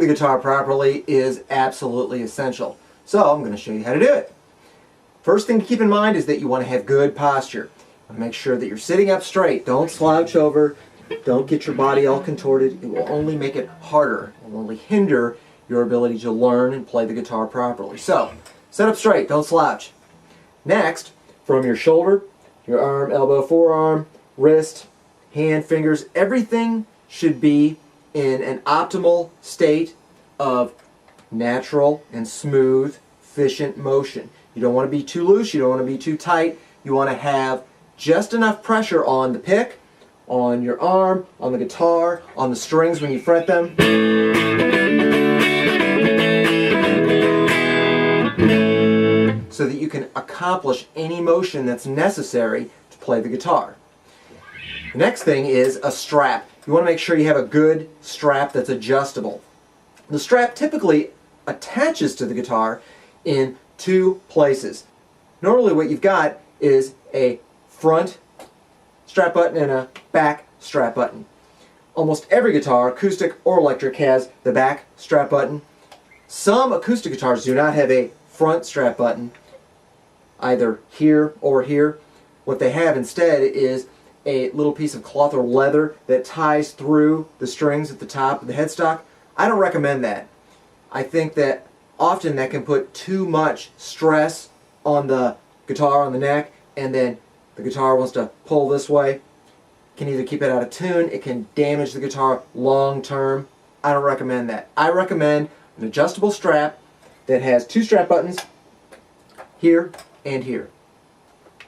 the guitar properly is absolutely essential. So I'm going to show you how to do it. First thing to keep in mind is that you want to have good posture. Make sure that you're sitting up straight. Don't slouch over. Don't get your body all contorted. It will only make it harder. It will only hinder your ability to learn and play the guitar properly. So, sit up straight. Don't slouch. Next, from your shoulder, your arm, elbow, forearm, wrist, hand, fingers, everything should be in an optimal state of natural and smooth, efficient motion. You don't want to be too loose. You don't want to be too tight. You want to have just enough pressure on the pick, on your arm, on the guitar, on the strings when you fret them. So that you can accomplish any motion that's necessary to play the guitar. The next thing is a strap. You want to make sure you have a good strap that's adjustable. The strap typically attaches to the guitar in two places. Normally what you've got is a front strap button and a back strap button. Almost every guitar, acoustic or electric, has the back strap button. Some acoustic guitars do not have a front strap button, either here or here. What they have instead is a little piece of cloth or leather that ties through the strings at the top of the headstock. I don't recommend that. I think that often that can put too much stress on the guitar, on the neck, and then the guitar wants to pull this way. It can either keep it out of tune, it can damage the guitar long term. I don't recommend that. I recommend an adjustable strap that has two strap buttons here and here.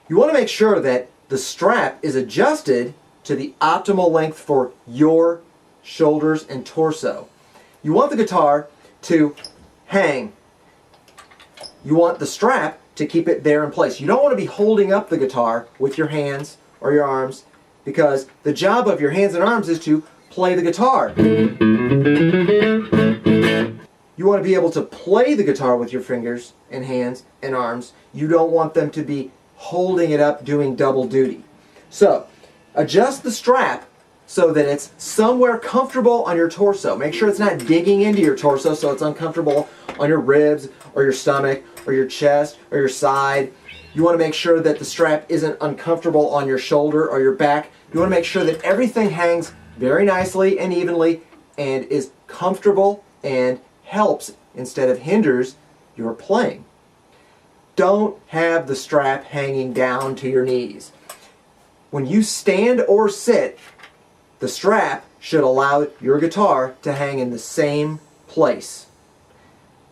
You want to make sure that the strap is adjusted to the optimal length for your shoulders and torso. You want the guitar to hang. You want the strap to keep it there in place. You don't want to be holding up the guitar with your hands or your arms, because the job of your hands and arms is to play the guitar. You want to be able to play the guitar with your fingers and hands and arms. You don't want them to be holding it up doing double duty. So, adjust the strap so that it's somewhere comfortable on your torso. Make sure it's not digging into your torso so it's uncomfortable on your ribs or your stomach or your chest or your side. You want to make sure that the strap isn't uncomfortable on your shoulder or your back. You want to make sure that everything hangs very nicely and evenly and is comfortable and helps instead of hinders your playing. Don't have the strap hanging down to your knees. When you stand or sit, the strap should allow your guitar to hang in the same place.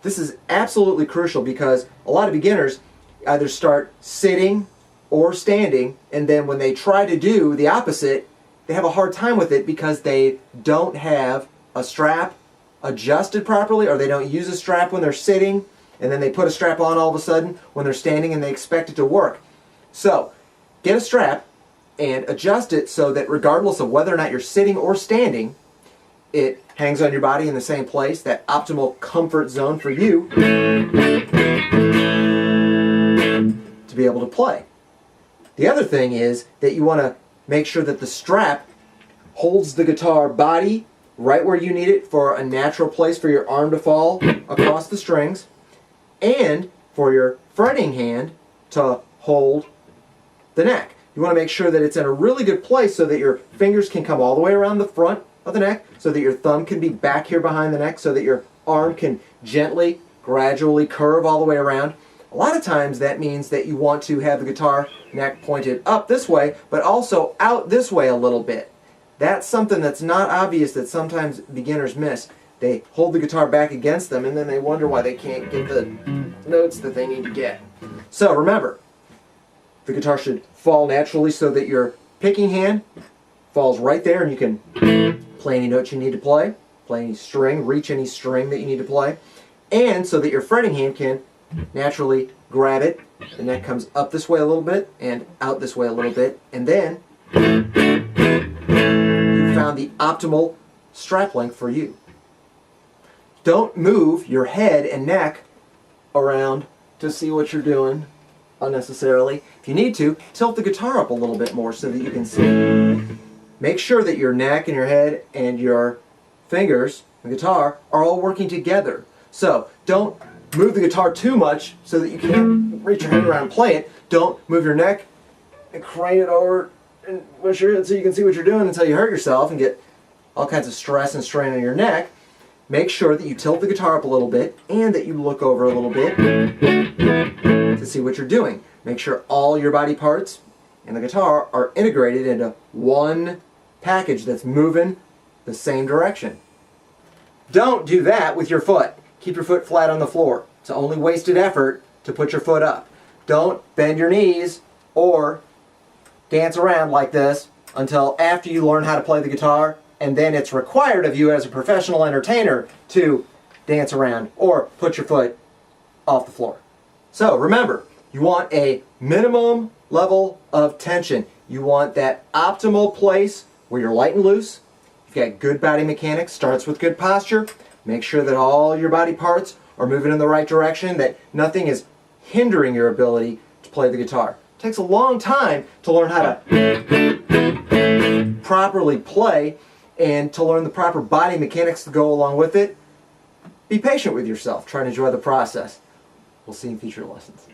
This is absolutely crucial because a lot of beginners either start sitting or standing, and then when they try to do the opposite, they have a hard time with it because they don't have a strap adjusted properly, or they don't use a strap when they're sitting, and then they put a strap on all of a sudden when they're standing and they expect it to work. So, get a strap and adjust it so that regardless of whether or not you're sitting or standing, it hangs on your body in the same place, that optimal comfort zone for you to be able to play. The other thing is that you want to make sure that the strap holds the guitar body right where you need it for a natural place for your arm to fall across the strings, and for your fretting hand to hold the neck. You want to make sure that it's in a really good place so that your fingers can come all the way around the front of the neck, so that your thumb can be back here behind the neck, so that your arm can gently, gradually curve all the way around. A lot of times that means that you want to have the guitar neck pointed up this way, but also out this way a little bit. That's something that's not obvious that sometimes beginners miss. They hold the guitar back against them and then they wonder why they can't get the notes that they need to get. So remember, the guitar should fall naturally so that your picking hand falls right there and you can play any notes you need to play any string, reach any string that you need to play, and so that your fretting hand can naturally grab it. The neck comes up this way a little bit and out this way a little bit, and then you found the optimal strap length for you. Don't move your head and neck around to see what you're doing unnecessarily. If you need to, tilt the guitar up a little bit more so that you can see. Make sure that your neck and your head and your fingers and the guitar are all working together. So don't move the guitar too much so that you can't reach your hand around and play it. Don't move your neck and crane it over and push your head so you can see what you're doing until you hurt yourself and get all kinds of stress and strain on your neck. Make sure that you tilt the guitar up a little bit and that you look over a little bit to see what you're doing. Make sure all your body parts and the guitar are integrated into one package that's moving the same direction. Don't do that with your foot. Keep your foot flat on the floor. It's only wasted effort to put your foot up. Don't bend your knees or dance around like this until after you learn how to play the guitar, and then it's required of you as a professional entertainer to dance around or put your foot off the floor. So remember, you want a minimum level of tension. You want that optimal place where you're light and loose. You've got good body mechanics, starts with good posture. Make sure that all your body parts are moving in the right direction, that nothing is hindering your ability to play the guitar. It takes a long time to learn how to properly play and to learn the proper body mechanics to go along with it. Be patient with yourself. Try and enjoy the process. We'll see you in future lessons.